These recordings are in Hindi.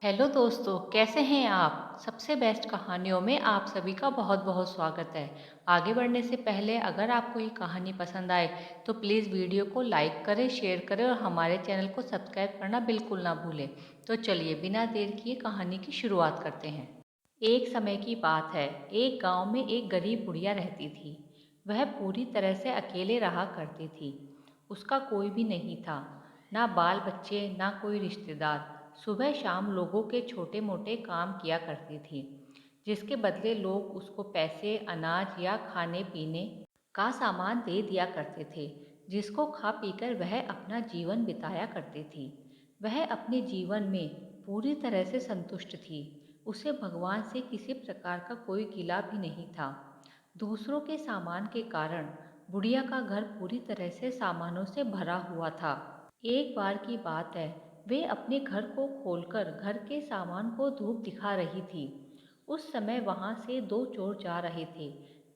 हेलो दोस्तों, कैसे हैं आप? सबसे बेस्ट कहानियों में आप सभी का बहुत-बहुत स्वागत है। आगे बढ़ने से पहले अगर आपको ये कहानी पसंद आए, तो प्लीज़ वीडियो को लाइक करें, शेयर करें और हमारे चैनल को सब्सक्राइब करना बिल्कुल ना भूलें। तो चलिए बिना देर किए कहानी की शुरुआत करते हैं। एक समय की बात है, एक गांव में एक गरीब बुढ़िया रहती थी। वह पूरी तरह से अकेले रहा करती थी। उसका कोई भी नहीं था, ना बाल बच्चे, ना कोई रिश्तेदार। सुबह शाम लोगों के छोटे मोटे काम किया करती थी, जिसके बदले लोग उसको पैसे, अनाज या खाने पीने का सामान दे दिया करते थे, जिसको खा पीकर वह अपना जीवन बिताया करती थी। वह अपने जीवन में पूरी तरह से संतुष्ट थी। उसे भगवान से किसी प्रकार का कोई गिला भी नहीं था। दूसरों के सामान के कारण बुढ़िया का घर पूरी तरह से सामानों से भरा हुआ था। एक बार की बात है, वे अपने घर को खोलकर घर के सामान को धूप दिखा रही थी। उस समय वहां से दो चोर जा रहे थे।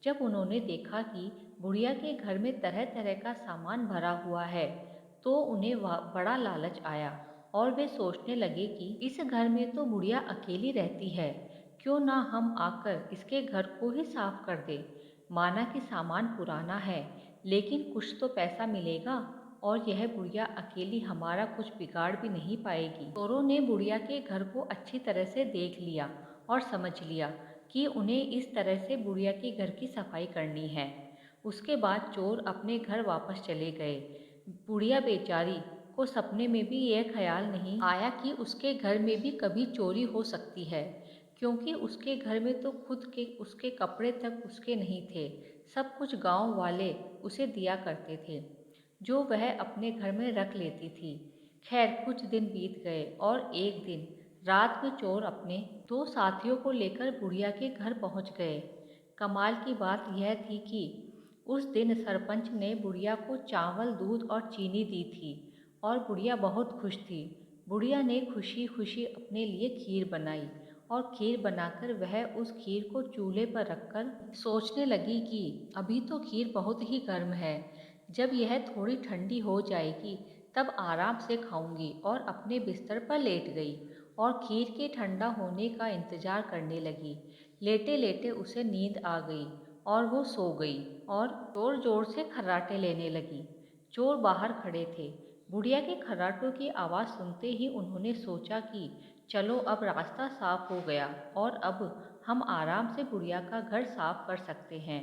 जब उन्होंने देखा कि बुढ़िया के घर में तरह तरह का सामान भरा हुआ है, तो उन्हें बड़ा लालच आया और वे सोचने लगे कि इस घर में तो बुढ़िया अकेली रहती है, क्यों ना हम आकर इसके घर को ही साफ कर दें। माना कि सामान पुराना है, लेकिन कुछ तो पैसा मिलेगा और यह बुढ़िया अकेली हमारा कुछ बिगाड़ भी नहीं पाएगी। चोरों ने बुढ़िया के घर को अच्छी तरह से देख लिया और समझ लिया कि उन्हें इस तरह से बुढ़िया के घर की सफाई करनी है। उसके बाद चोर अपने घर वापस चले गए। बुढ़िया बेचारी को सपने में भी यह ख्याल नहीं आया कि उसके घर में भी कभी चोरी हो सकती है, क्योंकि उसके घर में तो खुद के उसके कपड़े तक उसके नहीं थे। सब कुछ गांव वाले उसे दिया करते थे, जो वह अपने घर में रख लेती थी। खैर कुछ दिन बीत गए और एक दिन रात में चोर अपने दो साथियों को लेकर बुढ़िया के घर पहुंच गए। कमाल की बात यह थी कि उस दिन सरपंच ने बुढ़िया को चावल, दूध और चीनी दी थी और बुढ़िया बहुत खुश थी। बुढ़िया ने खुशी खुशी अपने लिए खीर बनाई और खीर बनाकर वह उस खीर को चूल्हे पर रखकर सोचने लगी कि अभी तो खीर बहुत ही गर्म है, जब यह थोड़ी ठंडी हो जाएगी तब आराम से खाऊंगी, और अपने बिस्तर पर लेट गई और खीर के ठंडा होने का इंतजार करने लगी। लेटे लेटे उसे नींद आ गई और वो सो गई और जोर जोर से खर्राटे लेने लगी। चोर बाहर खड़े थे। बुढ़िया के खर्राटों की आवाज़ सुनते ही उन्होंने सोचा कि चलो अब रास्ता साफ हो गया और अब हम आराम से बुढ़िया का घर साफ कर सकते हैं।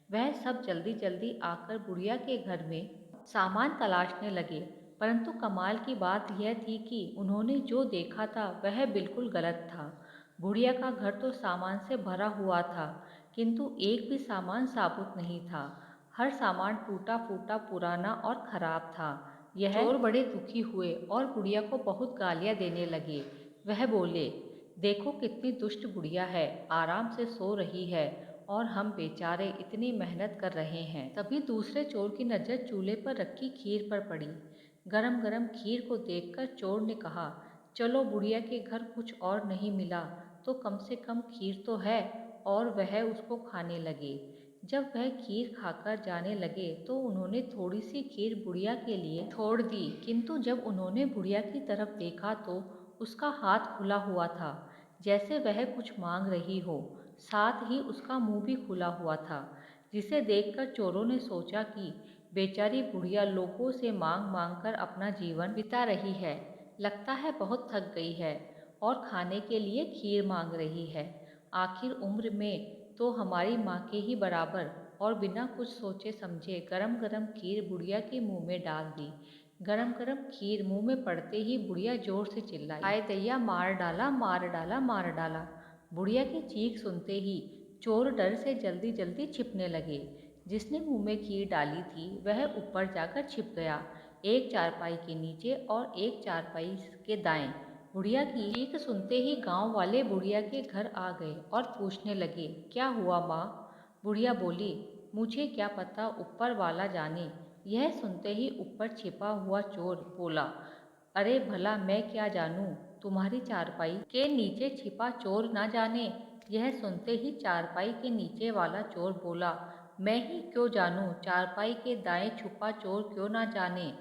वह सब जल्दी जल्दी आकर बुढ़िया के घर में सामान तलाशने लगे, परंतु कमाल की बात यह थी कि उन्होंने जो देखा था वह बिल्कुल गलत था। बुढ़िया का घर तो सामान से भरा हुआ था, किंतु एक भी सामान साबुत नहीं था। हर सामान टूटा फूटा, पुराना और खराब था। यह चोर बड़े दुखी हुए और बुढ़िया को बहुत गालियां देने लगे। वह बोले, देखो कितनी दुष्ट बुढ़िया है, आराम से सो रही है और हम बेचारे इतनी मेहनत कर रहे हैं। तभी दूसरे चोर की नज़र चूल्हे पर रखी खीर पर पड़ी। गरम गरम खीर को देखकर चोर ने कहा, चलो बुढ़िया के घर कुछ और नहीं मिला तो कम से कम खीर तो है, और वह उसको खाने लगे। जब वह खीर खाकर जाने लगे तो उन्होंने थोड़ी सी खीर बुढ़िया के लिए छोड़ दी, किंतु जब उन्होंने बुढ़िया की तरफ देखा तो उसका हाथ खुला हुआ था, जैसे वह कुछ मांग रही हो। साथ ही उसका मुंह भी खुला हुआ था, जिसे देखकर चोरों ने सोचा कि बेचारी बुढ़िया लोगों से मांग मांग कर अपना जीवन बिता रही है, लगता है बहुत थक गई है और खाने के लिए खीर मांग रही है। आखिर उम्र में तो हमारी माँ के ही बराबर, और बिना कुछ सोचे समझे गरम गरम खीर बुढ़िया के मुंह में डाल दी। गरम गरम खीर मुंह में पड़ते ही बुढ़िया जोर से चिल्लाई, हाय दैया, मार डाला, मार डाला, मार डाला। बुढ़िया की चीख सुनते ही चोर डर से जल्दी जल्दी छिपने लगे। जिसने मुंह में खीर डाली थी वह ऊपर जाकर छिप गया, एक चारपाई के नीचे और एक चारपाई के दाएं। बुढ़िया की चीख सुनते ही गांव वाले बुढ़िया के घर आ गए और पूछने लगे, क्या हुआ माँ? बुढ़िया बोली, मुझे क्या पता, ऊपर वाला जाने। यह सुनते ही ऊपर छिपा हुआ चोर बोला, अरे भला मैं क्या जानूं, तुम्हारी चारपाई के नीचे छिपा चोर ना जाने। यह सुनते ही चारपाई के नीचे वाला चोर बोला, मैं ही क्यों जानूं, चारपाई के दाएं छुपा चोर क्यों ना जाने।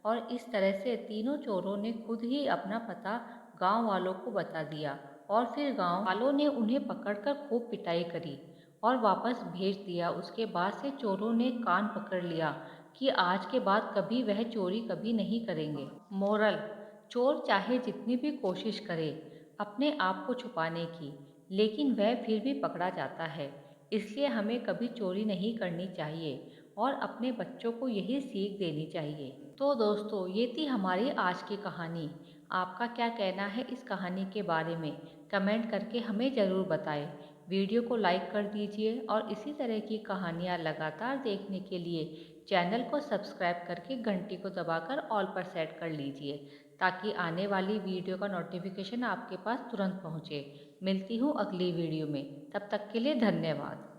और इस तरह से तीनों चोरों ने खुद ही अपना पता गांव वालों को बता दिया और फिर गांव वालों ने उन्हें पकड़कर खूब पिटाई करी और वापस भेज दिया। उसके बाद से चोरों ने कान पकड़ लिया कि आज के बाद कभी वह चोरी कभी नहीं करेंगे। मोरल: चोर चाहे जितनी भी कोशिश करे अपने आप को छुपाने की, लेकिन वह फिर भी पकड़ा जाता है। इसलिए हमें कभी चोरी नहीं करनी चाहिए और अपने बच्चों को यही सीख देनी चाहिए। तो दोस्तों, ये थी हमारी आज की कहानी। आपका क्या कहना है इस कहानी के बारे में? कमेंट करके हमें ज़रूर बताएं। वीडियो को लाइक कर दीजिए और इसी तरह की कहानियाँ लगातार देखने के लिए चैनल को सब्सक्राइब करके घंटी को दबाकर ऑल पर सेट कर लीजिए, ताकि आने वाली वीडियो का नोटिफिकेशन आपके पास तुरंत पहुँचे। मिलती हूँ अगली वीडियो में, तब तक के लिए धन्यवाद।